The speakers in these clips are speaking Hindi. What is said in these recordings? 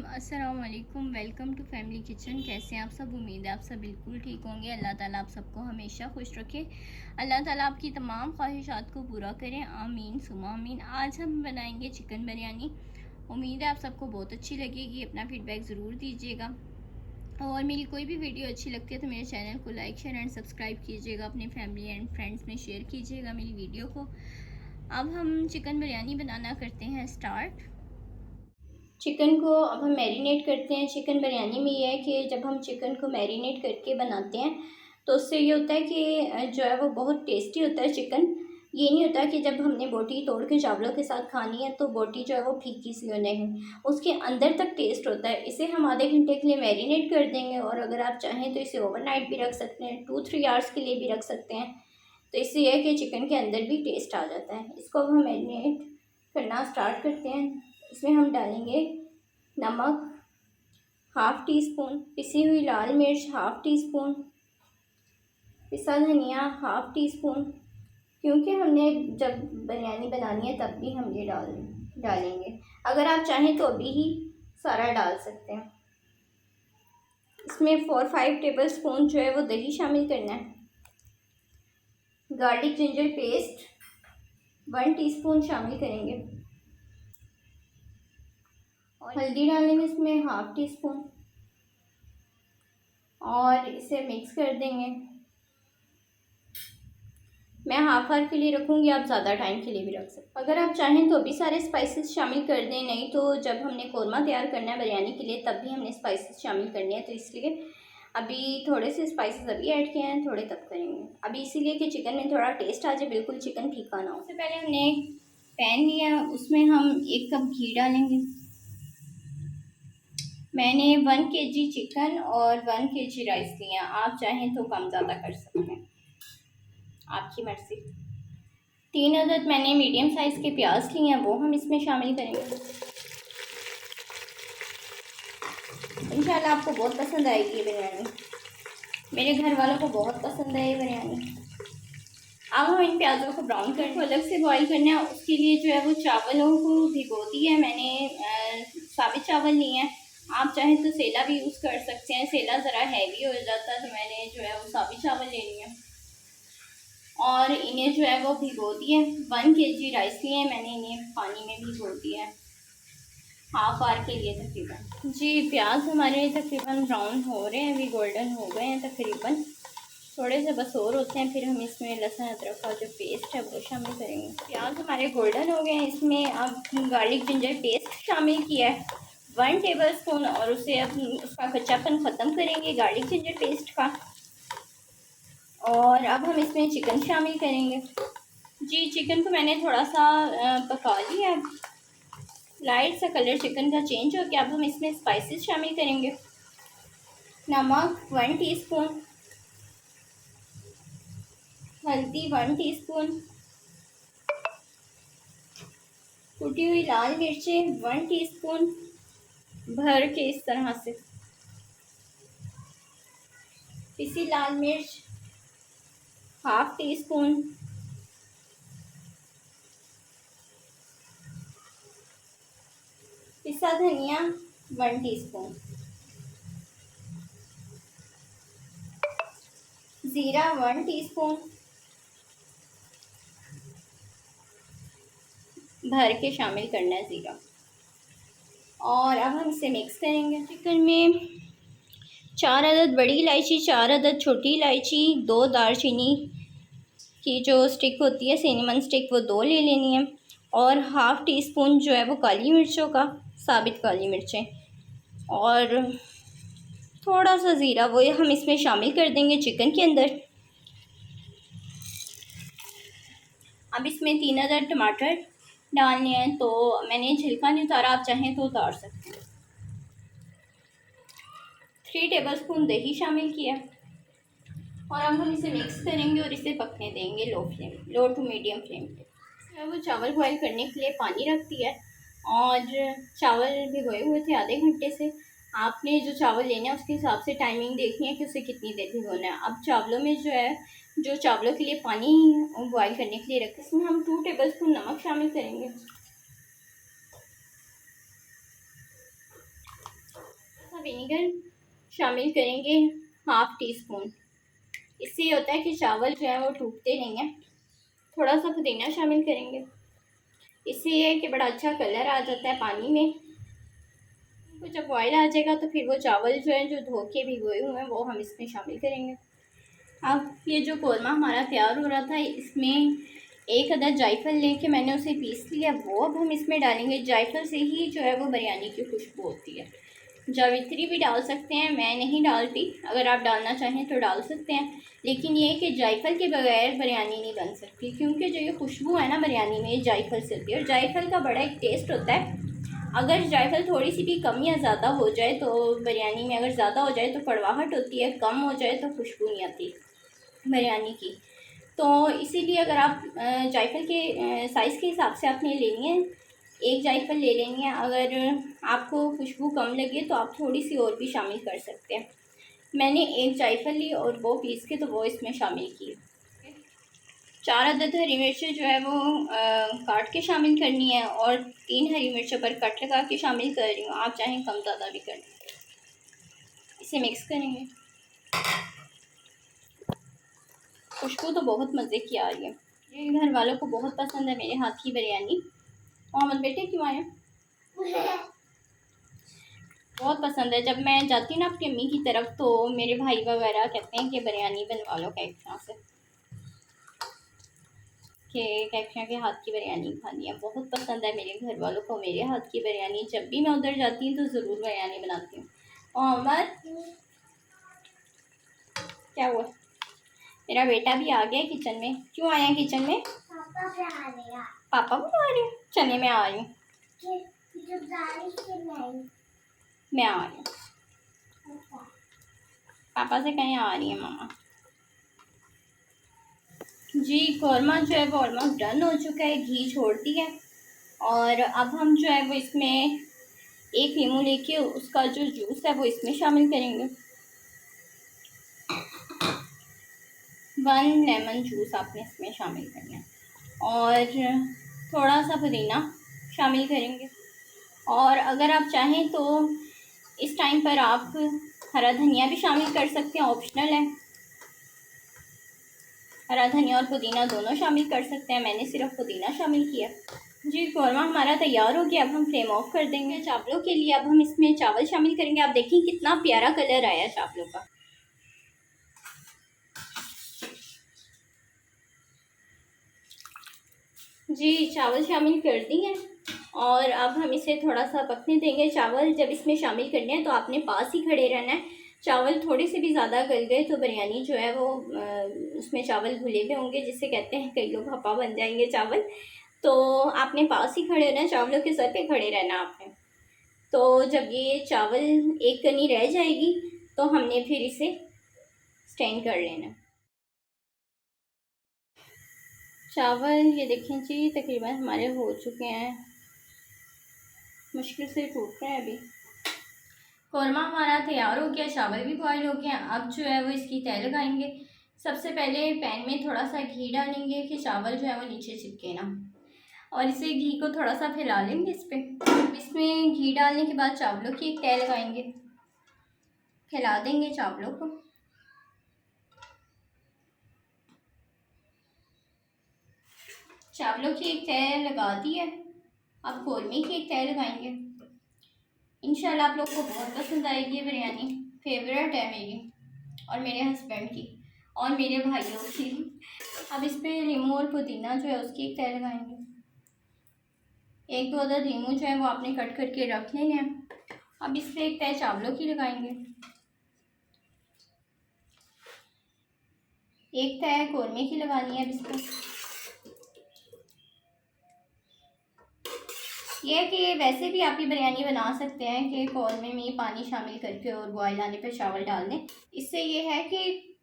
अस्सलाम वालेकुम। Welcome to family kitchen. कैसे हैं आप सब? उम्मीद है आप सब बिल्कुल ठीक होंगे। अल्लाह ताला आप सबको हमेशा खुश रखे। अल्लाह ताला आपकी तमाम ख्वाहिशात को पूरा करें। आमीन सुमा आमीन। आज हम बनाएंगे चिकन बिरयानी। उम्मीद है आप सबको बहुत अच्छी लगेगी। अपना फीडबैक ज़रूर दीजिएगा और मेरी कोई भी वीडियो अच्छी लगती है तो मेरे चैनल को लाइक शेयर एंड सब्सक्राइब कीजिएगा। अपने फैमिली एंड फ्रेंड्स में शेयर कीजिएगा मेरी वीडियो को। अब हम चिकन बिरयानी बनाना करते हैं स्टार्ट। चिकन को अब हम मैरिनेट करते हैं। चिकन बिरयानी में ये है कि जब हम चिकन को मैरिनेट करके बनाते हैं तो उससे ये होता है कि जो है वो बहुत टेस्टी होता है चिकन। ये नहीं होता कि जब हमने बोटी तोड़ के चावलों के साथ खानी है तो बोटी जो है वो फीकी सी होने है, उसके अंदर तक टेस्ट होता है। इसे हम आधे घंटे के लिए मैरिनेट कर देंगे और अगर आप चाहें तो इसे ओवरनाइट भी रख सकते हैं, 2-3 आवर्स के लिए भी रख सकते हैं। तो इससे यह है कि चिकन के अंदर भी टेस्ट आ जाता है। इसको अब हम मैरिनेट करना स्टार्ट करते हैं। इसमें हम डालेंगे नमक हाफ़ टी स्पून, पिसी हुई लाल मिर्च हाफ़ टी स्पून, पिसा धनिया हाफ़ टी स्पून, क्योंकि हमने जब बिरयानी बनानी है तब भी हम ये डालेंगे। अगर आप चाहें तो अभी ही सारा डाल सकते हैं। इसमें 4-5 टेबल स्पून जो है वो दही शामिल करना है। गार्लिक जिंजर पेस्ट 1 टीस्पून शामिल करेंगे और हल्दी डालेंगे इसमें हाफ़ टी स्पून और इसे मिक्स कर देंगे। मैं हाफ आवर के लिए रखूँगी, आप ज़्यादा टाइम के लिए भी रख सकते हैं। अगर आप चाहें तो अभी सारे स्पाइसेस शामिल कर दें, नहीं तो जब हमने कोरमा तैयार करना है बिरयानी के लिए तब भी हमने स्पाइसेस शामिल करने हैं, तो इसलिए अभी थोड़े से स्पाइसेस अभी ऐड किए हैं, थोड़े तब करेंगे। अभी इसीलिए कि चिकन में थोड़ा टेस्ट आ जाए, बिल्कुल चिकन फीका ना हो। सबसे पहले हमने पैन लिया, उसमें हम 1 कप घी डालेंगे। मैंने 1 kg चिकन और 1 kg राइस लिया। आप चाहें तो कम ज़्यादा कर सकते हैं, आपकी मर्ज़ी। 3 अदद मैंने मीडियम साइज़ के प्याज लिए हैं, वो हम इसमें शामिल करेंगे। इंशाल्लाह आपको बहुत पसंद आएगी ये बिरयानी। मेरे घर वालों को बहुत पसंद है ये बिरयानी। अब हम इन प्याज़ों को ब्राउन करके अलग से बॉईल करना है। उसके लिए जो है वो चावलों को भिगो दिया है मैंने। साबित चावल लिए हैं, आप चाहें तो सेला भी यूज़ कर सकते हैं। सेला ज़रा हैवी हो जाता है तो मैंने जो है वो साबित चावल ले लिए हैं और इन्हें जो है वो भिगो दिए। 1 kg राइस लिए हैं मैंने, इन्हें पानी में भिगो दिया है हाफ आवर के लिए तकरीबन। जी प्याज हमारे तकरीबन ब्राउन हो रहे हैं, अभी गोल्डन हो गए हैं तकरीबन, थोड़े से बस और होते हैं। फिर हम इसमें लहसुन अदरक का जो पेस्ट है वो शामिल करेंगे। प्याज हमारे गोल्डन हो गए हैं, इसमें अब गार्लिक जिंजर पेस्ट शामिल किया है 1 टेबल स्पून और उसे अब उसका कच्चापन ख़त्म करेंगे गार्लिक जिंजर पेस्ट का। और अब हम इसमें चिकन शामिल करेंगे। जी चिकन को मैंने थोड़ा सा पका लिया है, लाइट सा कलर चिकन का चेंज हो गया। अब हम इसमें स्पाइसेस शामिल करेंगे। नमक 1 टीस्पून, हल्दी 1 टीस्पून, कुटी हुई लाल मिर्चें 1 टीस्पून भर के इस तरह से, पिसी लाल मिर्च हाफ़ टी स्पून, पिसा धनिया 1 टीस्पून, ज़ीरा 1 टीस्पून भर के शामिल करना है ज़ीरा। और अब हम इसे मिक्स करेंगे। चिकन में 4 अदद बड़ी इलायची, 4 अदद छोटी इलायची, 2 दालचीनी की जो स्टिक होती है सिनेमन स्टिक वो 2 ले लेनी है और हाफ़ टी स्पून जो है वो काली मिर्चों का, साबित काली मिर्चें और थोड़ा सा ज़ीरा, वो हम इसमें शामिल कर देंगे चिकन के अंदर। अब इसमें 3 अदद टमाटर डालने हैं, तो मैंने छिलका नहीं उतारा, आप चाहें तो उतार सकते हैं। 3 टेबल स्पून दही शामिल किया और अब हम इसे मिक्स करेंगे और इसे पकने देंगे लो टू मीडियम फ्लेम पे। वो चावल बॉईल करने के लिए पानी रख दिया और चावल भिगोए हुए थे आधे घंटे से। आपने जो चावल लेने हैं उसके हिसाब से टाइमिंग देखनी है कि उसे कितनी देर भिगोना है। अब चावलों में जो है, जो चावलों के लिए पानी बॉईल करने के लिए रखें, इसमें हम 2 टेबल स्पून नमक शामिल करेंगे। सा विनेगर शामिल करेंगे, 1/2 टीस्पून। इससे ये होता है कि चावल जो है वो टूटते नहीं हैं। थोड़ा सा पुदीना शामिल करेंगे, इससे ये है कि बड़ा अच्छा कलर आ जाता है पानी में। तो जब बॉयल आ जाएगा तो फिर वो चावल जो है जो धो के भिगोए हुए हैं वो हम इसमें शामिल करेंगे। अब ये जो कौरमा हमारा तैयार हो रहा था, इसमें 1 अदद जायफल लेके मैंने उसे पीस लिया, वो अब हम इसमें डालेंगे। जायफल से ही जो है वो बिरयानी की खुशबू होती है। जावित्री भी डाल सकते हैं, मैं नहीं डालती, अगर आप डालना चाहें तो डाल सकते हैं। लेकिन ये कि जायफल के बगैर बिरयानी नहीं बन सकती, क्योंकि जो ये खुशबू है ना बिरयानी में, ये जायफल से होती है। और जायफल का बड़ा एक टेस्ट होता है। अगर जायफल थोड़ी सी भी कम या ज़्यादा हो जाए तो बिरयानी में, अगर ज़्यादा हो जाए तो कड़वाहट होती है, कम हो जाए तो खुशबू नहीं आती बिरयानी की। तो इसीलिए अगर आप जायफल के साइज़ के हिसाब से आपने लेनी है, 1 जायफल ले लेनी है। अगर आपको खुशबू कम लगे तो आप थोड़ी सी और भी शामिल कर सकते हैं। मैंने 1 जायफल ली और वो पीस के तो वो इसमें शामिल की। 4 अदद हरी मिर्चें जो है वो काट के शामिल करनी है, और 3 हरी मिर्चों पर कट लगा के शामिल कर रही हूँ। आप चाहें कम ज़्यादा भी कर। इसे मिक्स करेंगे। खुशबू तो बहुत मज़े की आ रही है। ये घर वालों को बहुत पसंद है मेरे हाथ की बिरयानी। मोहम्मद बेटे क्यों आए? बहुत पसंद है। जब मैं जाती हूँ ना अपनी अम्मी की तरफ तो मेरे भाई वगैरह कहते हैं कि बिरयानी बनवा लो कैक्शा से, कि कैक्शा के हाथ की बिरयानी खानी है। बहुत पसंद है मेरे घर वालों को मेरे हाथ की बिरयानी। जब भी मैं उधर जाती हूँ तो ज़रूर बिरयानी बनाती हूँ। मोहम्मद क्या हुआ? मेरा बेटा भी आ गया किचन में। क्यों आया किचन में? पापा बुला रहे हैं। चने में आ रही हूँ, मैं आ रही हूँ। पापा से कहीं आ रही है मामा जी। कौरमा जो है वो ऑलमोस्ट डन हो चुका है, घी छोड़ती है। और अब हम जो है वो इसमें 1 नींबू लेके उसका जो जूस है वो इसमें शामिल करेंगे। 1 लेमन जूस आपने इसमें शामिल करना है, और थोड़ा सा पुदीना शामिल करेंगे। और अगर आप चाहें तो इस टाइम पर आप हरा धनिया भी शामिल कर सकते हैं, ऑप्शनल है। हरा धनिया और पुदीना दोनों शामिल कर सकते हैं, मैंने सिर्फ पुदीना शामिल किया जी। कौरमा हमारा तैयार हो गया। अब हम फ्लेम ऑफ कर देंगे। चावलों के लिए अब हम इसमें चावल शामिल करेंगे। आप देखिए कितना प्यारा कलर आया चावलों का। जी चावल शामिल कर दिए, और अब हम इसे थोड़ा सा पकने देंगे। चावल जब इसमें शामिल करने हैं तो आपने पास ही खड़े रहना है। चावल थोड़े से भी ज़्यादा गल गए तो बिरयानी जो है वो उसमें चावल घुले हुए होंगे, जिससे कहते हैं कई लोग हपा बन जाएंगे चावल। तो आपने पास ही खड़े रहना है, चावलों के सर पे खड़े रहना आपने। तो जब ये चावल एक कनी रह जाएगी तो हमने फिर इसे स्टैंड कर लेना। चावल ये देखें जी तकरीबन हमारे हो चुके हैं, मुश्किल से टूट रहे हैं अभी। कौरमा हमारा तैयार हो गया, चावल भी बॉयल हो गया। अब जो है वो इसकी तय लगाएंगे। सबसे पहले पैन में थोड़ा सा घी डालेंगे कि चावल जो है वो नीचे चिपके ना, और इसे घी को थोड़ा सा फैला लेंगे इस पर। इसमें घी डालने के बाद चावलों की एक तय लगाएंगे, फैला देंगे चावलों को। चावलों की एक तय लगा दी है, अब कौरमे की एक तय लगाएंगे। इंशाल्लाह आप लोग को बहुत पसंद आएगी बिरयानी। फेवरेट है मेरी और मेरे हस्बैंड की और मेरे भाइयों की। अब इस पर नींबू और पुदीना जो है उसकी एक तय लगाएंगे। 1-2 अदद नींबू जो है वो आपने कट करके रख लेने हैं। अब इस पर एक तय चावलों की लगाएंगे, एक तय कौरमे की लगानी है। इस पर यह कि वैसे भी आप ये बिरयानी बना सकते हैं कि कौरमे में पानी शामिल करके और बॉयल आने पर चावल डाल दें। इससे ये है कि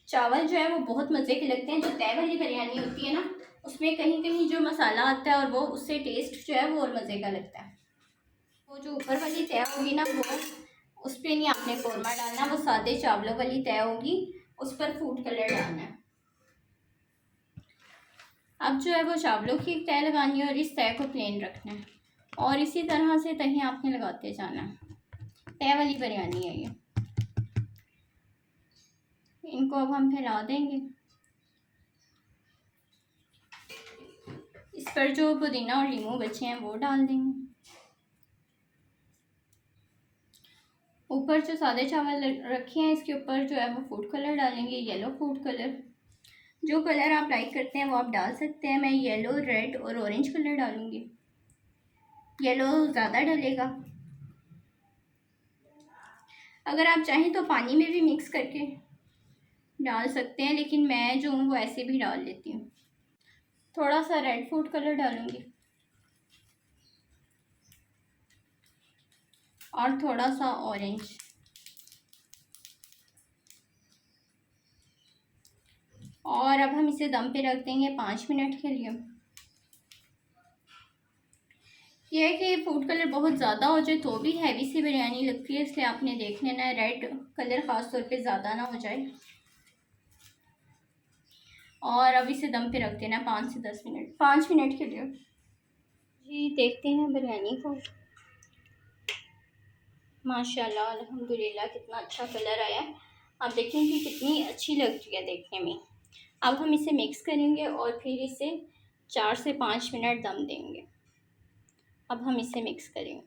चावल जो है वो बहुत मज़े के लगते हैं। जो तय वाली बिरयानी होती है ना, उसमें कहीं कहीं जो मसाला आता है और वो उससे टेस्ट जो है वो और मज़े का लगता है। वो जो ऊपर वाली तय होगी ना, वो उस पर नहीं आपने कौरमा डालना, वो सादे चावलों वाली तय होगी, उस पर फूड कलर डालना है। अब जो है वो चावलों की एक तय लगानी है और इस तय को प्लेन रखना है, और इसी तरह से तहीं आपने लगाते जाना है। तय वाली बिरयानी है ये। इनको अब हम फैला देंगे। इस पर जो पुदीना और नींबू बचे हैं वो डाल देंगे। ऊपर जो सादे चावल रखे हैं इसके ऊपर जो है वो फूड कलर डालेंगे, येलो फूड कलर। जो कलर आप लाइक करते हैं वो आप डाल सकते हैं। मैं येलो, रेड और ऑरेंज कलर डालूंगी। येलो ज़्यादा डलेगा। अगर आप चाहें तो पानी में भी मिक्स करके डाल सकते हैं, लेकिन मैं जो हूँ वो ऐसे भी डाल लेती हूँ। थोड़ा सा रेड फूड कलर डालूंगी और थोड़ा सा ऑरेंज। और अब हम इसे दम पे रख देंगे 5 मिनट के लिए। यह है कि फूड कलर बहुत ज़्यादा हो जाए तो भी हैवी सी बिरयानी लगती है, इसलिए आपने देख लेना रेड कलर ख़ास तौर पे ज़्यादा ना हो जाए। और अब इसे दम पे रख देना 5 से 10 मिनट, 5 मिनट के लिए। जी देखते हैं बिरयानी को। माशाल्लाह अल्हम्दुलिल्लाह कितना अच्छा कलर आया है। आप देखें कि कितनी अच्छी लग रही है देखने में। अब हम इसे मिक्स करेंगे और फिर इसे 4 से 5 मिनट दम देंगे। अब हम इसे मिक्स करेंगे।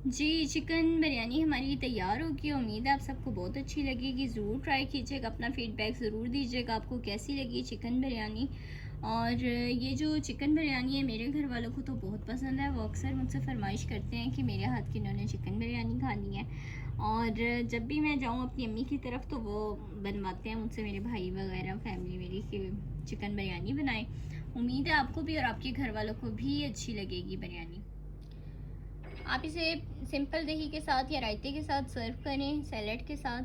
जी चिकन बिरयानी हमारी तैयार होगी। उम्मीद है आप सबको बहुत अच्छी लगेगी। ज़रूर ट्राई कीजिएगा, अपना फ़ीडबैक ज़रूर दीजिएगा आपको कैसी लगी चिकन बिरयानी। और ये जो चिकन बिरयानी है मेरे घर वालों को तो बहुत पसंद है। वो अक्सर मुझसे फरमाइश करते हैं कि मेरे हाथ की इन्होंने चिकन बिरयानी खानी है। और जब भी मैं जाऊँ अपनी अम्मी की तरफ तो वो बनवाते हैं मुझसे, मेरे भाई वगैरह फैमिली मेरी, कि चिकन बिरयानी बनाएं। उम्मीद है आपको भी और आपके घर वालों को भी अच्छी लगेगी बिरयानी। आप इसे सिंपल दही के साथ या रायते के साथ सर्व करें, सैलड के साथ।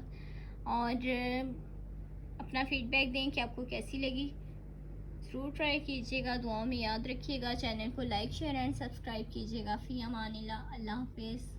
और अपना फीडबैक दें कि आपको कैसी लगी। ज़रूर ट्राई कीजिएगा। दुआओं में याद रखिएगा। चैनल को लाइक, शेयर एंड सब्सक्राइब कीजिएगा। फ़ी अमानिल्लाह। अल्लाह हाफिज़।